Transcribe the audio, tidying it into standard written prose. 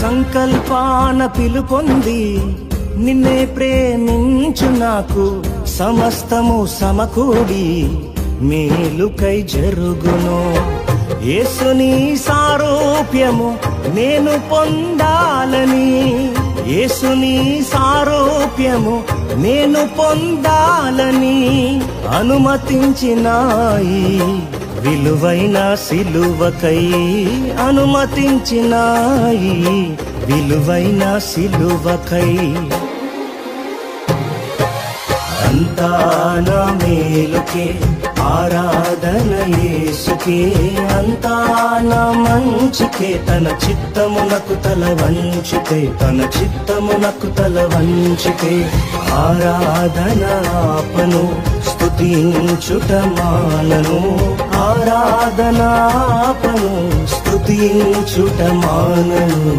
సంకల్పాన పిలుపొంది నిన్నే ప్రేమించు నాకు సమస్తము సమకూడి మేలుకై జరుగును. యేసుని సారూప్యము నేను పొందాలని, యేసుని సారూప్యము నేను పొందాలని అనుమతించినాయి విలువైన సిలువకై, అనుమతించినాయి విలువైన సిలువకై. అంతా నా మేలుకే ఆరాధన యేసుకే, అంతా నా మంచికే తన చిత్తమునకు తల వంచితే, తన చిత్తమునకు తల వంచితే ఆరాధన ఆపను స్తుతించుట మానను, ఆరాధన ఆపను స్తుతించుట మానను.